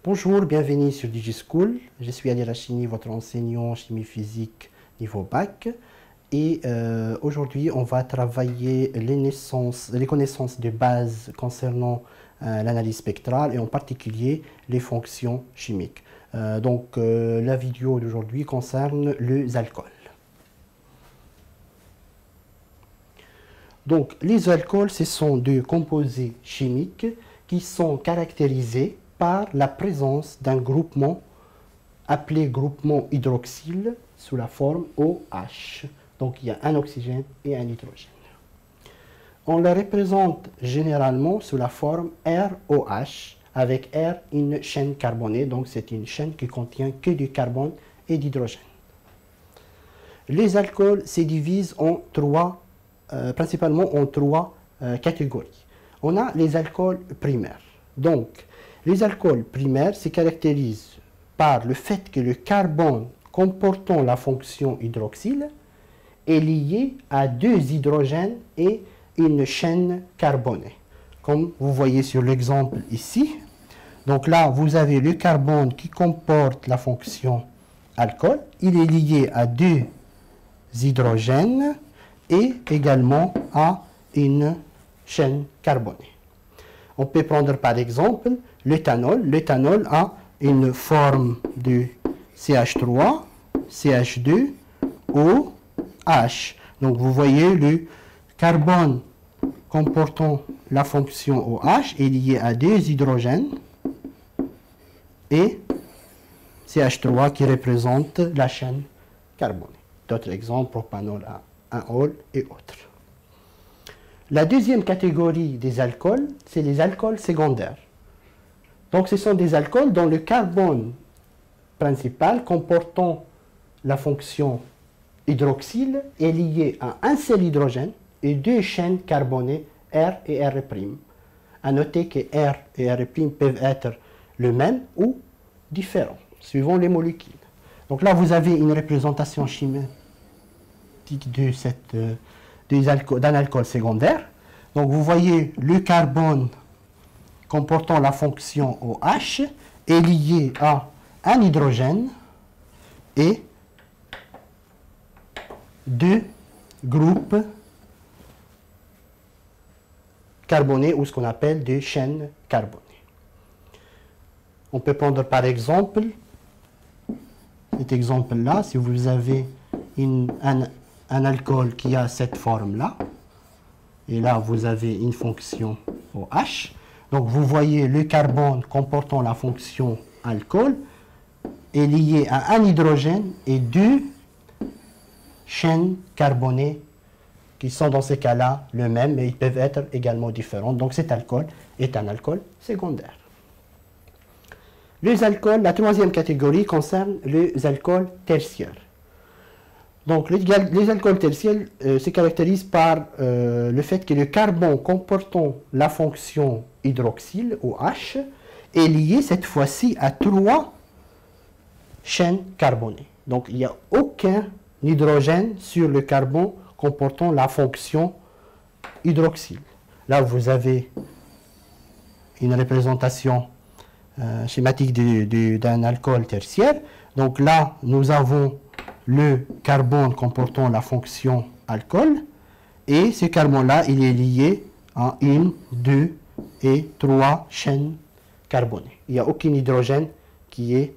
Bonjour, bienvenue sur DigiSchool. Je suis Ali Rachini, votre enseignant chimie physique niveau bac. Et aujourd'hui, on va travailler les connaissances de base concernant l'analyse spectrale et en particulier les fonctions chimiques. La vidéo d'aujourd'hui concerne les alcools. Donc, les alcools, ce sont deux composés chimiques qui sont caractérisés par la présence d'un groupement appelé groupement hydroxyle sous la forme OH. Donc il y a un oxygène et un hydrogène. On le représente généralement sous la forme ROH avec R une chaîne carbonée, donc c'est une chaîne qui contient que du carbone et d'hydrogène. Les alcools se divisent en principalement en trois catégories. On a les alcools primaires. Donc les alcools primaires se caractérisent par le fait que le carbone comportant la fonction hydroxyle est lié à deux hydrogènes et une chaîne carbonée. Comme vous voyez sur l'exemple ici. Donc là, vous avez le carbone qui comporte la fonction alcool. Il est lié à deux hydrogènes et également à une chaîne carbonée. On peut prendre par exemple l'éthanol. L'éthanol a une forme de CH3, CH2, OH. Donc vous voyez le carbone comportant la fonction OH est lié à deux hydrogènes et CH3 qui représente la chaîne carbonée. D'autres exemples, propanol à 1-ol et autres. La deuxième catégorie des alcools, c'est les alcools secondaires. Donc ce sont des alcools dont le carbone principal comportant la fonction hydroxyle est lié à un seul hydrogène et deux chaînes carbonées R et R'. À noter que R et R' peuvent être le même ou différents, suivant les molécules. Donc là, vous avez une représentation chimique d'un alcool secondaire. Donc vous voyez le carbone comportant la fonction OH est lié à un hydrogène et deux groupes carbonés ou ce qu'on appelle des chaînes carbonées. On peut prendre par exemple cet exemple-là, si vous avez un alcool qui a cette forme-là, et là vous avez une fonction OH. Donc vous voyez le carbone comportant la fonction alcool est lié à un hydrogène et deux chaînes carbonées qui sont dans ces cas-là le même, mais ils peuvent être également différents. Donc cet alcool est un alcool secondaire. Les alcools, la troisième catégorie concerne les alcools tertiaires. Donc les alcools tertiaires se caractérisent par le fait que le carbone comportant la fonction hydroxyle, OH, est lié cette fois-ci à trois chaînes carbonées. Donc il n'y a aucun hydrogène sur le carbone comportant la fonction hydroxyle. Là vous avez une représentation schématique d'un alcool tertiaire. Donc là nous avons le carbone comportant la fonction alcool et ce carbone-là il est lié à une, deux et trois chaînes carbonées. Il n'y a aucun hydrogène qui est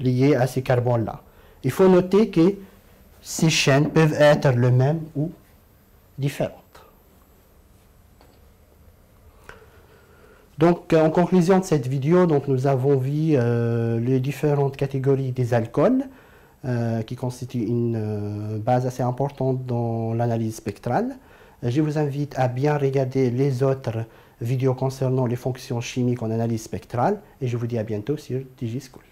lié à ces carbones-là. Il faut noter que ces chaînes peuvent être les mêmes ou différentes. Donc, en conclusion de cette vidéo, nous avons vu les différentes catégories des alcools qui constituent une base assez importante dans l'analyse spectrale. Je vous invite à bien regarder les autres vidéos concernant les fonctions chimiques en analyse spectrale et je vous dis à bientôt sur DigiSchool.